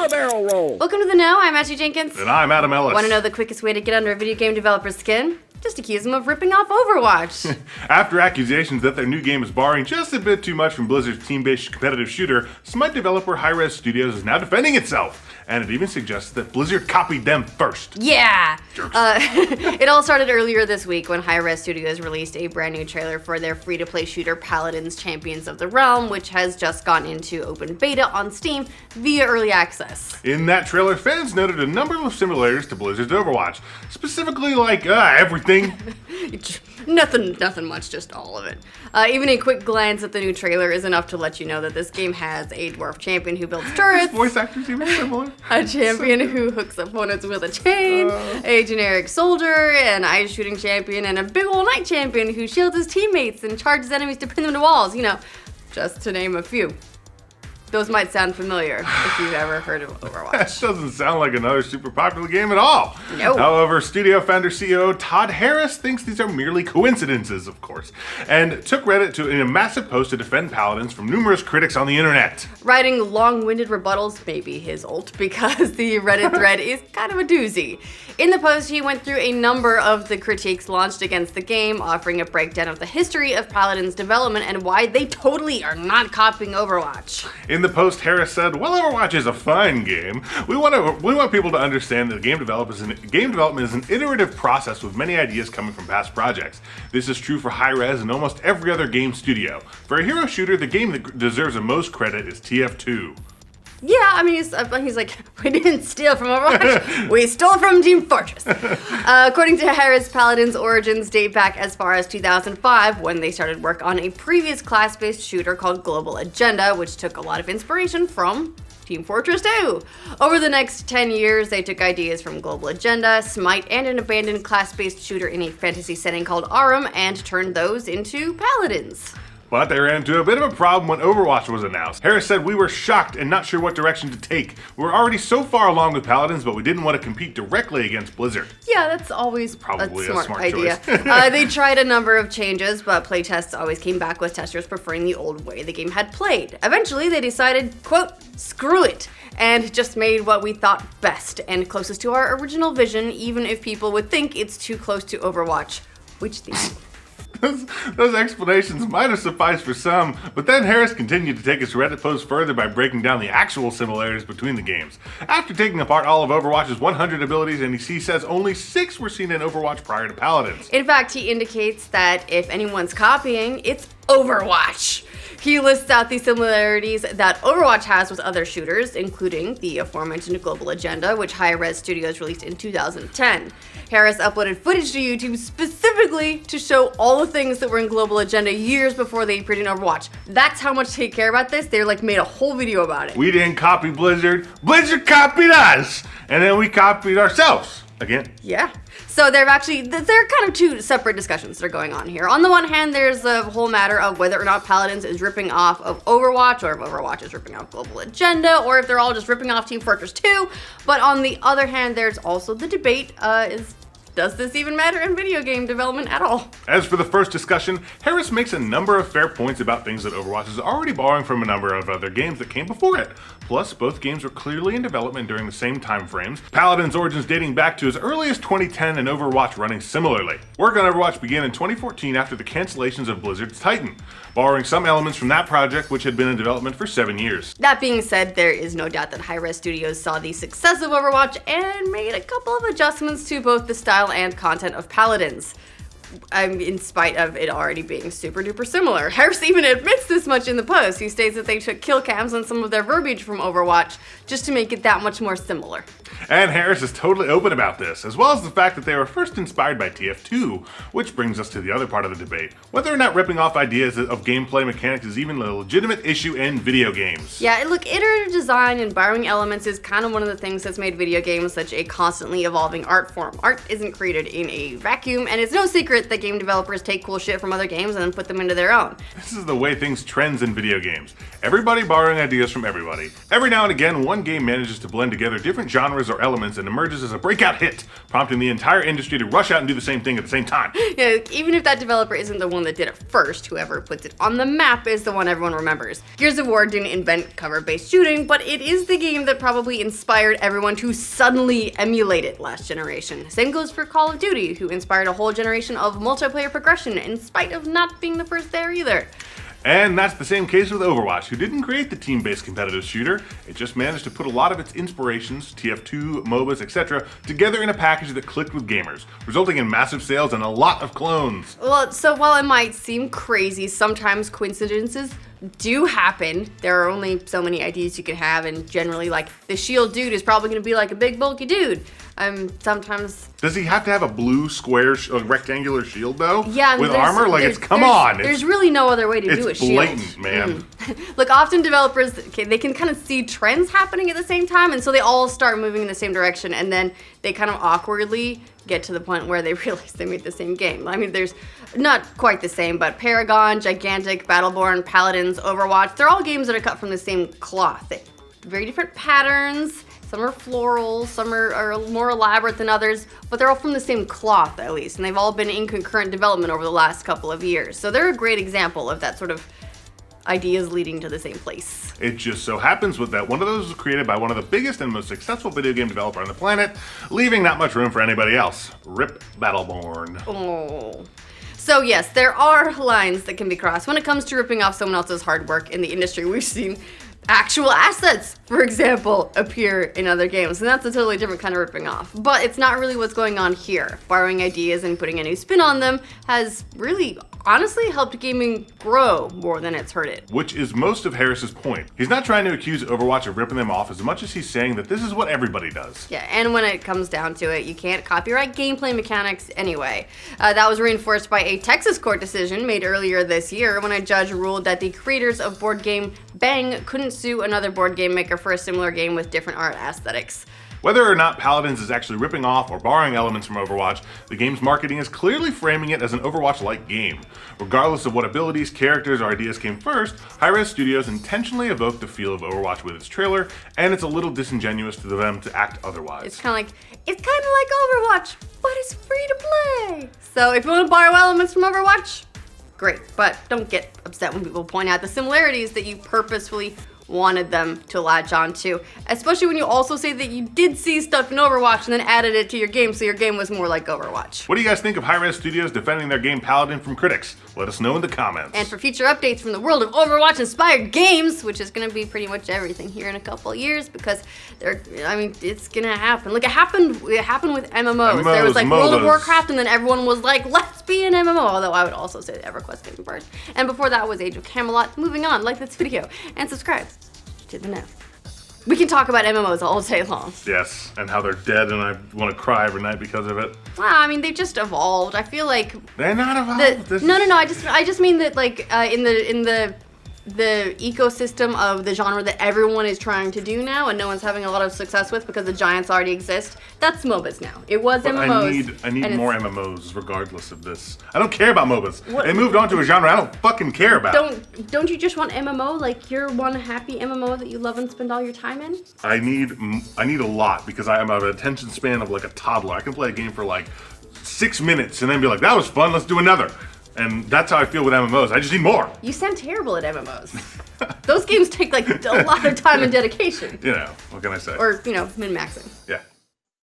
a barrel roll. Welcome to The Know. I'm Ashley Jenkins. And I'm Adam Ellis. Want to know the quickest way to get under a video game developer's skin? Just accuse them of ripping off Overwatch. After accusations that their new game is borrowing just a bit too much from Blizzard's team-based competitive shooter, Smite developer HiRez Studios is now defending itself. And it even suggests that Blizzard copied them first. Yeah! Jerks. It all started earlier this week when HiRez Studios released a brand new trailer for their free-to-play shooter Paladins Champions of the Realm, which has just gone into open beta on Steam via early access. In that trailer, fans noted a number of similarities to Blizzard's Overwatch. Specifically like, everything. Nothing much, just all of it. Even a quick glance at the new trailer is enough to let you know that this game has a dwarf champion who builds turrets, Voice actors even similar. a champion who hooks opponents with a chain, a generic soldier, an ice shooting champion, and a big ol' knight champion who shields his teammates and charges enemies to pin them to walls, just to name a few. Those might sound familiar if you've ever heard of Overwatch. That doesn't sound like another super popular game at all. No. However, studio founder CEO Todd Harris thinks these are merely coincidences, of course, and took Reddit in a massive post to defend Paladins from numerous critics on the internet. Writing long-winded rebuttals may be his ult because the Reddit thread is kind of a doozy. In the post, he went through a number of the critiques launched against the game, offering a breakdown of the history of Paladins development and why they totally are not copying Overwatch. In the post, Harris said, "Well, Overwatch is a fine game. We want people to understand that game development is an iterative process with many ideas coming from past projects. This is true for HiRez and almost every other game studio. For a hero shooter, the game that deserves the most credit is TF2. Yeah, I mean, he's like, we didn't steal from Overwatch, we stole from Team Fortress. According to HiRez, Paladins' origins date back as far as 2005, when they started work on a previous class-based shooter called Global Agenda, which took a lot of inspiration from Team Fortress 2. Over the next 10 years, they took ideas from Global Agenda, Smite, and an abandoned class-based shooter in a fantasy setting called Arum, and turned those into Paladins. But they ran into a bit of a problem when Overwatch was announced. Harris said, "We were shocked and not sure what direction to take. We were already so far along with Paladins, but we didn't want to compete directly against Blizzard." Yeah, that's always Probably a smart idea. choice. They tried a number of changes, but playtests always came back with testers preferring the old way the game had played. Eventually, they decided, quote, "Screw it," and just made what we thought best and closest to our original vision, even if people would think it's too close to Overwatch, which they do. Those explanations might have sufficed for some, but then Harris continued to take his Reddit post further by breaking down the actual similarities between the games. After taking apart all of Overwatch's 100 abilities, and he says only 6 were seen in Overwatch prior to Paladins. In fact, he indicates that if anyone's copying, it's Overwatch. He lists out the similarities that Overwatch has with other shooters, including the aforementioned Global Agenda, which HiRez Studios released in 2010. Harris uploaded footage to YouTube specifically to show all the things that were in Global Agenda years before they appeared in Overwatch. That's how much they care about this. They made a whole video about it. We didn't copy Blizzard. Blizzard copied us! And then we copied ourselves. Again. Yeah. So there are kind of two separate discussions that are going on here. On the one hand, there's the whole matter of whether or not Paladins is ripping off of Overwatch, or if Overwatch is ripping off Global Agenda, or if they're all just ripping off Team Fortress 2. But on the other hand, there's also the debate, does this even matter in video game development at all? As for the first discussion, Harris makes a number of fair points about things that Overwatch is already borrowing from a number of other games that came before it. Plus, both games were clearly in development during the same time frames, Paladins' origins dating back to as early as 2010 and Overwatch running similarly. Work on Overwatch began in 2014 after the cancellations of Blizzard's Titan, borrowing some elements from that project which had been in development for 7 years. That being said, there is no doubt that HiRez Studios saw the success of Overwatch and made a couple of adjustments to both the style and content of Paladins. In spite of it already being super duper similar. Harris even admits this much in the post. He states that they took kill cams on some of their verbiage from Overwatch just to make it that much more similar. And Harris is totally open about this, as well as the fact that they were first inspired by TF2, which brings us to the other part of the debate. Whether or not ripping off ideas of gameplay mechanics is even a legitimate issue in video games. Yeah, look, iterative design and borrowing elements is kind of one of the things that's made video games such a constantly evolving art form. Art isn't created in a vacuum, and it's no secret inherent that game developers take cool shit from other games and then put them into their own. This is the way things trends in video games. Everybody borrowing ideas from everybody. Every now and again, one game manages to blend together different genres or elements and emerges as a breakout hit, prompting the entire industry to rush out and do the same thing at the same time. Yeah, even if that developer isn't the one that did it first, whoever puts it on the map is the one everyone remembers. Gears of War didn't invent cover-based shooting, but it is the game that probably inspired everyone to suddenly emulate it last generation. Same goes for Call of Duty, who inspired a whole generation of multiplayer progression in spite of not being the first there either. And that's the same case with Overwatch, who didn't create the team-based competitive shooter. It just managed to put a lot of its inspirations, TF2, MOBAs, etc., together in a package that clicked with gamers, resulting in massive sales and a lot of clones. Well, so while it might seem crazy, sometimes coincidences do happen. There are only so many ideas you can have, and generally, like, the shield dude is probably going to be like a big bulky dude. Sometimes. Does he have to have a blue square, rectangular shield though? Yeah, with armor? Like, it's come on. There's really no other way to do a shield. It's blatant, man. Look, often developers, they can kind of see trends happening at the same time, and so they all start moving in the same direction, and then they kind of awkwardly get to the point where they realize they made the same game. I mean, there's not quite the same, but Paragon, Gigantic, Battleborn, Paladins, Overwatch, they're all games that are cut from the same cloth. They very different patterns. Some are floral, some are more elaborate than others, but they're all from the same cloth at least, and they've all been in concurrent development over the last couple of years. So they're a great example of that sort of ideas leading to the same place. It just so happens with that one of those was created by one of the biggest and most successful video game developer on the planet, leaving not much room for anybody else. Rip Battleborn. Oh. So yes, there are lines that can be crossed. When it comes to ripping off someone else's hard work in the industry, we've seen actual assets, for example, appear in other games, and that's a totally different kind of ripping off. But it's not really what's going on here. Borrowing ideas and putting a new spin on them has really, honestly, helped gaming grow more than it's hurt it. Which is most of Harris's point. He's not trying to accuse Overwatch of ripping them off as much as he's saying that this is what everybody does. Yeah, and when it comes down to it, you can't copyright gameplay mechanics anyway. That was reinforced by a Texas court decision made earlier this year when a judge ruled that the creators of board game Bang couldn't sue another board game maker for a similar game with different art aesthetics. Whether or not Paladins is actually ripping off or borrowing elements from Overwatch, the game's marketing is clearly framing it as an Overwatch-like game. Regardless of what abilities, characters, or ideas came first, HiRez Studios intentionally evoked the feel of Overwatch with its trailer, and it's a little disingenuous to them to act otherwise. It's kind of like Overwatch, but it's free to play. So if you want to borrow elements from Overwatch, great, but don't get upset when people point out the similarities that you purposefully wanted them to latch on to, especially when you also say that you did see stuff in Overwatch and then added it to your game so your game was more like Overwatch. What do you guys think of HiRez Studios defending their game Paladin from critics? Let us know in the comments. And for future updates from the world of Overwatch-inspired games, which is going to be pretty much everything here in a couple of years, because it's going to happen. Like, it happened with MMOs. There was like MOBAs. World of Warcraft, and then everyone was like, let's be an MMO, although I would also say that EverQuest came first. And before that was Age of Camelot. Moving on, like this video, and subscribe to the know. We can talk about MMOs all day long. Yes, and how they're dead and I want to cry every night because of it. Well, I mean, they just evolved. I feel like they're not evolved. No. I just mean that, like, in the ecosystem of the genre that everyone is trying to do now and no one's having a lot of success with because the giants already exist, that's MOBAs now. It was but MMOs. I need more MMOs regardless of this. I don't care about MOBAs. They moved on to a genre I don't fucking care about. Don't you just want MMO? Like, your one happy MMO that you love and spend all your time in? I need a lot because I am of an attention span of like a toddler. I can play a game for like 6 minutes and then be like, that was fun, let's do another. And that's how I feel with MMOs. I just need more. You sound terrible at MMOs. Those games take like a lot of time and dedication. You know, what can I say? Or, min-maxing. Yeah.